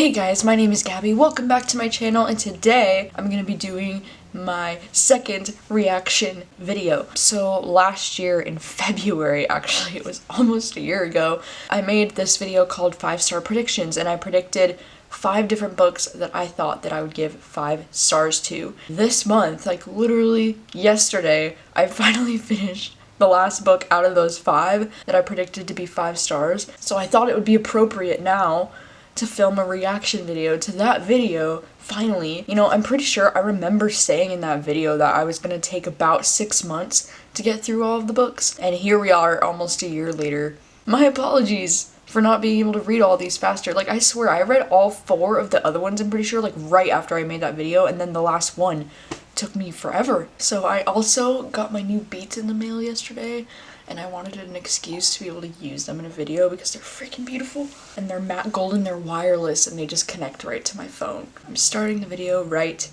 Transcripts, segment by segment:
Hey guys, my name is Gabby, welcome back to my channel, and today I'm going to be doing my second reaction video. So last year in February, actually it was almost a year ago, I made this video called 5-Star Predictions, and I predicted 5 different books that I thought that I would give 5 stars to. This month, like literally yesterday, I finally finished the last book out of those 5 that I predicted to be 5 stars. So I thought it would be appropriate now to film a reaction video to that video, finally. You know, I'm pretty sure I remember saying in that video that I was gonna take about 6 months to get through all of the books, and here we are almost a year later. My apologies for not being able to read all these faster. Like, I swear, I read all 4 of the other ones, I'm pretty sure, like right after I made that video, and then the last one took me forever. So I also got my new Beats in the mail yesterday, and I wanted an excuse to be able to use them in a video because they're freaking beautiful. And they're matte gold and they're wireless and they just connect right to my phone. I'm starting the video right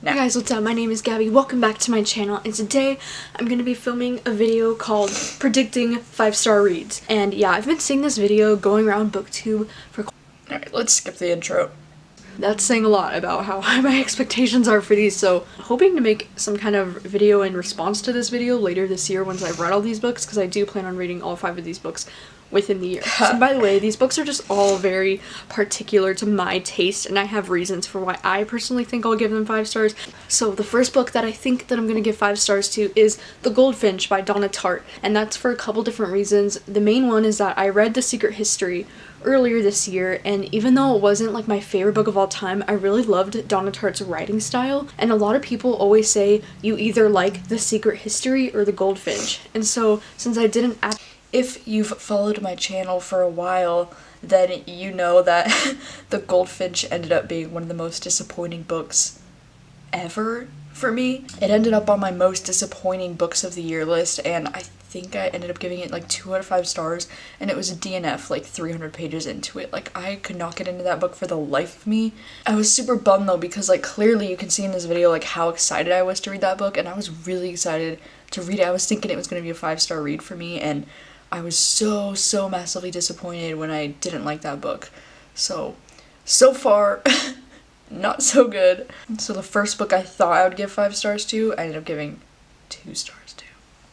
now. Hey guys, what's up? My name is Gabby. Welcome back to my channel, and today I'm going to be filming a video called Predicting 5-Star Reads. And yeah, I've been seeing this video going around BookTube for Alright, let's skip the intro. That's saying a lot about how high my expectations are for these, so hoping to make some kind of video in response to this video later this year once I've read all these books, because I do plan on reading all 5 of these books within the year. So by the way, these books are just all very particular to my taste, and I have reasons for why I personally think I'll give them 5 stars. So the first book that I think that I'm going to give 5 stars to is The Goldfinch by Donna Tartt, and that's for a couple different reasons. The main one is that I read The Secret History earlier this year, and even though it wasn't like my favorite book of all time, I really loved Donna Tartt's writing style, and a lot of people always say you either like The Secret History or The Goldfinch, and so since I didn't If you've followed my channel for a while, then you know that The Goldfinch ended up being one of the most disappointing books ever for me. It ended up on my most disappointing books of the year list, and I think I ended up giving it like 2 out of 5 stars, and it was a DNF like 300 pages into it. Like, I could not get into that book for the life of me. I was super bummed though, because like clearly you can see in this video like how excited I was to read that book, and I was really excited to read it. I was thinking it was going to be a 5-star read for me, and I was so massively disappointed when I didn't like that book. So far, not so good. So the first book I thought I would give 5 stars to, I ended up giving 2 stars to.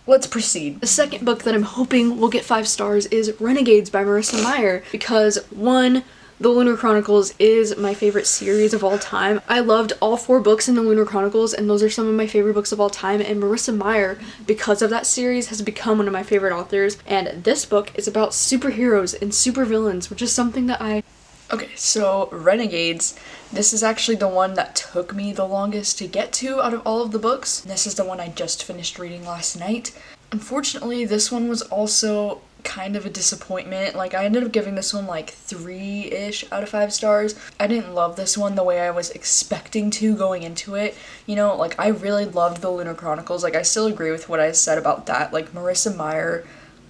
Let's proceed. The second book that I'm hoping will get 5 stars is Renegades by Marissa Meyer, because one, The Lunar Chronicles is my favorite series of all time. I loved all 4 books in The Lunar Chronicles, and those are some of my favorite books of all time, and Marissa Meyer, because of that series, has become one of my favorite authors, and this book is about superheroes and supervillains, which is something that Okay, so Renegades, this is actually the one that took me the longest to get to out of all of the books. This is the one I just finished reading last night. Unfortunately, this one was also kind of a disappointment. Like, I ended up giving this one like 3-ish out of 5 stars. I didn't love this one the way I was expecting to going into it. You know, like, I really loved The Lunar Chronicles. Like, I still agree with what I said about that. Like, Marissa Meyer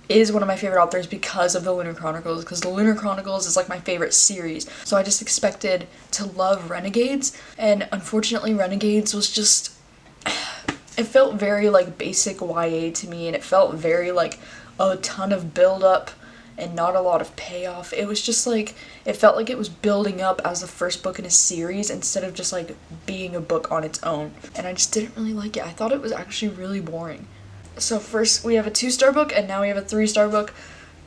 is one of my favorite authors because of The Lunar Chronicles, because The Lunar Chronicles is like my favorite series. So I just expected to love Renegades, and unfortunately Renegades was just, it felt very like basic YA to me, and it felt very like a ton of build up and not a lot of payoff. It was just like, it felt like it was building up as the first book in a series instead of just like being a book on its own, and I just didn't really like it. I thought it was actually really boring. So first we have a 2-star book, and now we have a 3-star book.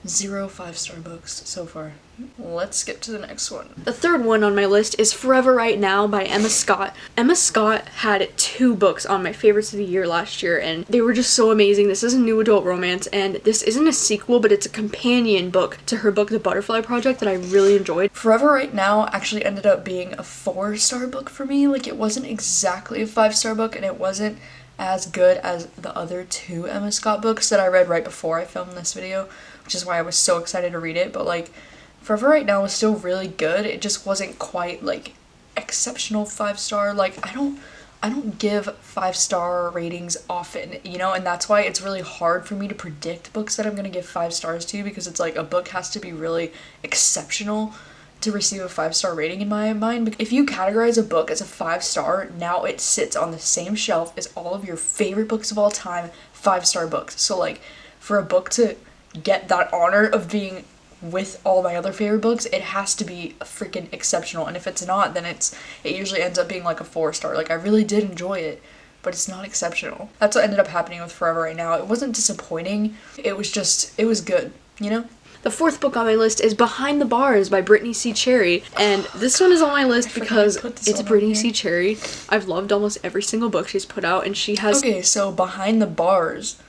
0 5-star books so far. Let's skip to the next one. The third one on my list is Forever Right Now by Emma Scott. Emma Scott had 2 books on my favorites of the year last year, and they were just so amazing. This is a new adult romance, and this isn't a sequel, but it's a companion book to her book The Butterfly Project that I really enjoyed. Forever Right Now actually ended up being a 4-star book for me. Like, it wasn't exactly a 5-star book, and it wasn't as good as the other 2 Emma Scott books that I read right before I filmed this video, which is why I was so excited to read it. But like, Forever Right Now was still really good. It just wasn't quite like exceptional 5-star. Like, I don't give 5-star ratings often, you know, and that's why it's really hard for me to predict books that I'm gonna give 5 stars to, because it's like a book has to be really exceptional to receive a 5-star rating in my mind. If you categorize a book as a 5-star, now it sits on the same shelf as all of your favorite books of all time, 5-star books. So like, for a book to get that honor of being with all my other favorite books, it has to be freaking exceptional. And if it's not, then it usually ends up being like a 4-star. Like, I really did enjoy it, but it's not exceptional. That's what ended up happening with Forever Right Now. It wasn't disappointing. It was good, you know? The fourth book on my list is Behind the Bars by Brittany C. Cherry, and this one is on my list because it's Brittany C. Cherry. I've loved almost every single book she's put out, and she has... Okay, so Behind the Bars.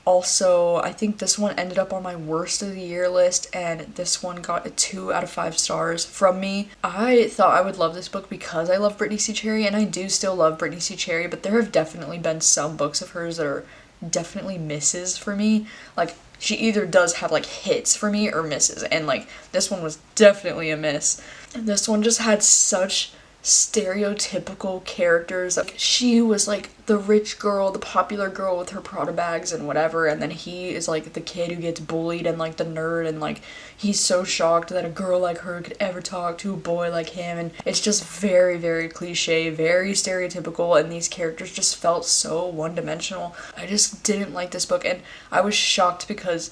Also, I think this one ended up on my worst of the year list, and this one got a 2 out of 5 stars from me. I thought I would love this book because I love Brittany C. Cherry, and I do still love Brittany C. Cherry, but there have definitely been some books of hers that are definitely misses for me. Like, she either does have, like, hits for me or misses, and, like, this one was definitely a miss. And this one just had such stereotypical characters. Like, she was like the rich girl, the popular girl with her Prada bags and whatever, and then he is like the kid who gets bullied and like the nerd, and like he's so shocked that a girl like her could ever talk to a boy like him, and it's just very, very cliche, very stereotypical, and these characters just felt so one-dimensional. I just didn't like this book, and I was shocked because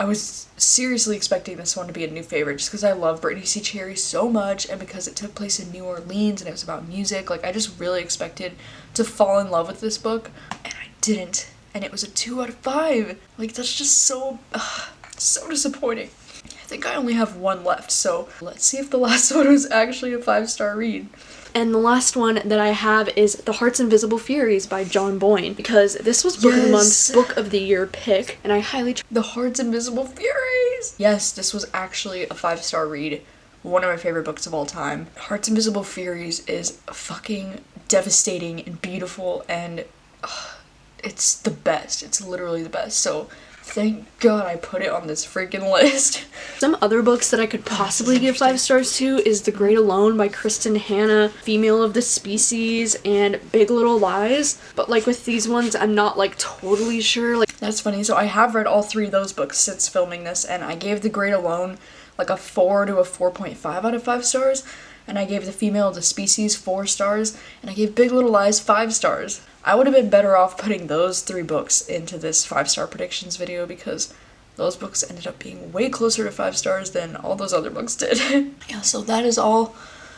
I was seriously expecting this one to be a new favorite just because I love Brittany C. Cherry so much, and because it took place in New Orleans and it was about music. Like, I just really expected to fall in love with this book, and I didn't. And it was a 2 out of 5. Like, that's just so disappointing. I think I only have one left, so let's see if the last one was actually a 5-star read. And the last one that I have is The Heart's Invisible Furies by John Boyne, because this was Book of the Month, Book of the Year pick, and I highly... The Heart's Invisible Furies! Yes, this was actually a 5-star read. One of my favorite books of all time. Heart's Invisible Furies is fucking devastating and beautiful, and it's the best. It's literally the best. So thank God I put it on this freaking list. Some other books that I could possibly give 5 stars to is The Great Alone by Kristen Hanna, Female of the Species, and Big Little Lies. But like with these ones, I'm not like totally sure. Like, that's funny. So I have read all 3 of those books since filming this, and I gave The Great Alone like a 4 to a 4.5 out of 5 stars. And I gave The Female of the Species 4 stars, and I gave Big Little Lies 5 stars. I would have been better off putting those 3 books into this 5-star predictions video because those books ended up being way closer to 5 stars than all those other books did. Yeah, so that is all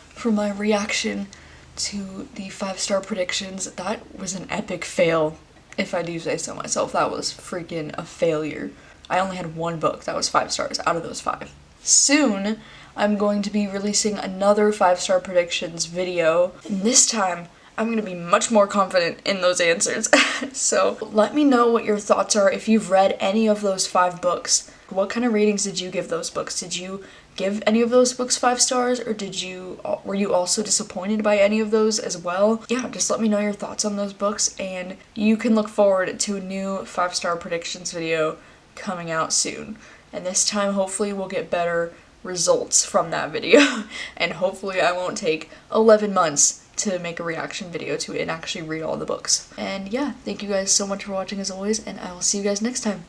for my reaction to the 5-star predictions. That was an epic fail, if I do say so myself. That was freaking a failure. I only had one book that was 5 stars out of those 5. Soon, I'm going to be releasing another 5-star predictions video, and this time I'm going to be much more confident in those answers. So let me know what your thoughts are if you've read any of those 5 books. What kind of ratings did you give those books? Did you give any of those books 5 stars, or were you also disappointed by any of those as well? Yeah, just let me know your thoughts on those books, and you can look forward to a new 5-star predictions video coming out soon. And this time, hopefully, we'll get better results from that video. And hopefully I won't take 11 months to make a reaction video to it and actually read all the books. And yeah, thank you guys so much for watching as always, and I will see you guys next time.